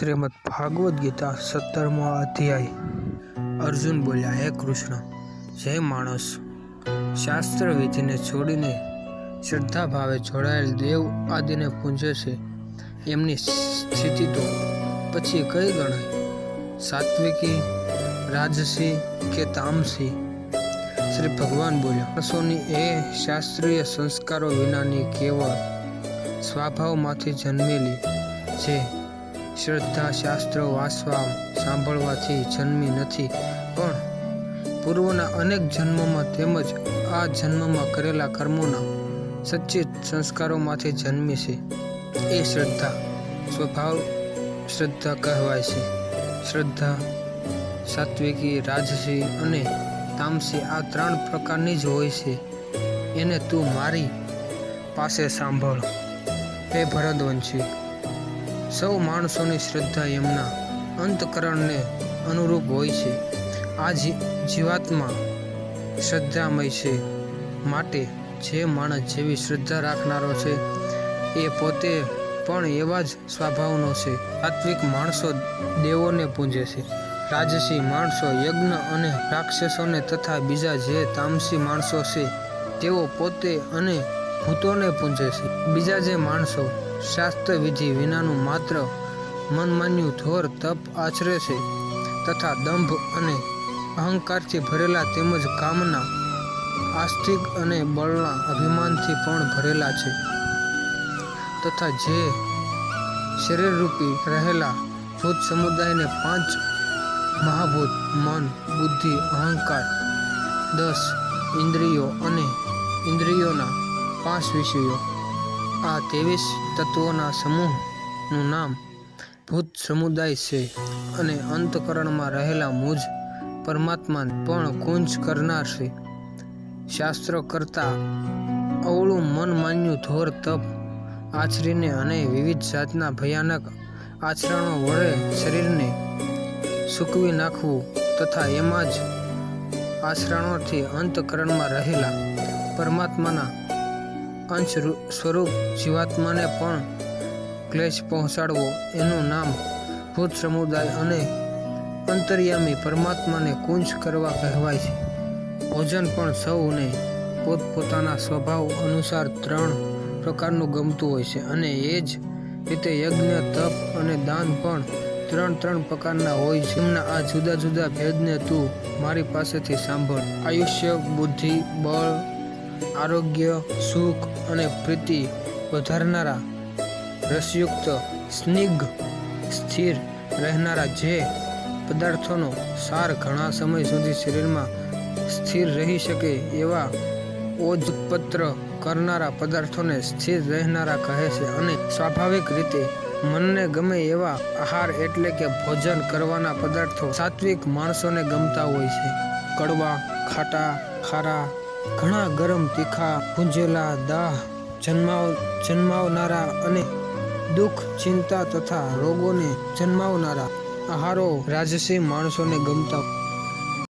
શ્રીમદ ભાગવદ ગીતા 17મો અધ્યાય। અર્જુન બોલ્યા, હે કૃષ્ણ, જે માણસ શાસ્ત્ર વિધિને છોડીને શ્રદ્ધા ભાવે જોડાયેલ દેવ આદિને પૂજે છે, એમની સ્થિતિ તો પછી કઈ ગણાય? સાત્વિકી, રાજસી કે તામસી? શ્રી ભગવાન બોલ્યા, માણસોની એ શાસ્ત્રીય સંસ્કારો વિનાની કેવળ સ્વભાવમાંથી જન્મેલી, જે શ્રદ્ધા શાસ્ત્રો વાંચવા સાંભળવાથી જન્મી નથી, પણ પૂર્વના અનેક જન્મોમાં તેમજ આ જન્મમાં કરેલા કર્મોના સચ્ચિત સંસ્કારોમાંથી જન્મી છે। એ શ્રદ્ધા સ્વભાવ શ્રદ્ધા કહેવાય છે। શ્રદ્ધા સાત્વિકી, રાજસી અને તામસી આ 3 પ્રકારની જ હોય છે। એને તું મારી પાસે સાંભળ। હે ભરતવંશી, સૌ માણસોની શ્રદ્ધા એમના અંતકરણને અનુરૂપ હોય છે। આ જીવાત્મા શ્રદ્ધામય છે, માટે જે માણસ જેવી શ્રદ્ધા રાખનારો છે એ પોતે પણ એવા જ સ્વભાવનો છે। સાત્વિક માણસો દેવોને પૂજે છે, રાજસી માણસો યજ્ઞ અને રાક્ષસોને તથા બીજા જે તામસી માણસો છે તેઓ પોતે અને ભૂતોને પૂજે છે। બીજા જે માણસો શાસ્ત્ર વિધિ વિનાનું માત્ર મનમાન્યું ઘોર તપ આચરે છે તથા દંભ અને અહંકારથી ભરેલા તેમજ કામના, આસ્તિક અને બળના અભિમાનથી પણ ભરેલા છે, તથા જે શરીરરૂપી રહેલા ભૂત સમુદાયને 5 મહાભૂત મન, બુદ્ધિ, અહંકાર, 10 ઇન્દ્રિયો અને ઇન્દ્રિયોના 5 વિષયો, આ 23 તત્વોના સમૂહનું નામ ભૂત સમુદાય છે। અને અંતકરણમાં રહેલા મુજ પરમાત્મા પણ કુંજ કરનાર છે। શાસ્ત્રો કરતા અવળું મન માન્યું ઘોર તપ આચરીને અને વિવિધ જાતના ભયાનક આચરણો વડે શરીરને સૂકવી નાખવું તથા એમાં જ આચરણોથી અંતકરણમાં રહેલા પરમાત્માના અંશ સ્વરૂપ જીવાત્માને પણ ક્લેશ પહોંચાડવો, એનું નામ ભૂત સમુદાય અને અંતર્યામી પરમાત્માને કુંજ કરવા કહેવાય છે। ભોજન પણ સૌને પોતપોતાના સ્વભાવ અનુસાર 3 પ્રકારનું ગમતું હોય છે, અને એ જ રીતે યજ્ઞ, તપ અને દાન પણ 3 પ્રકારના હોય છે। એમના આ જુદા જુદા ભેદને તું મારી પાસેથી સાંભળ। આયુષ્ય, બુદ્ધિ, બળ, આરોગ્ય, સુખ અને પ્રીતિ વધારનારા, રસયુક્ત, સ્નિગ્ધ, સ્થિર રહેનારા, જે પદાર્થોનો સાર ઘણા સમય સુધી શરીરમાં સ્થિર રહી શકે એવા ઓજપત્ર કરનારા પદાર્થોને સ્થિર રહેનારા કહે છે। અને સ્વાભાવિક રીતે મનને ગમે એવા આહાર એટલે કે ભોજન કરવાના પદાર્થો સાત્વિક માણસોને ગમતા હોય છે। કડવા, ખાટા, ખારા, ઘણા ગરમ, તીખા, ભૂંજેલા, દાહ જન્માવનારા અને દુઃખ, ચિંતા તથા રોગોને જન્માવનારા આહારો રાજસી માણસોને ગમતા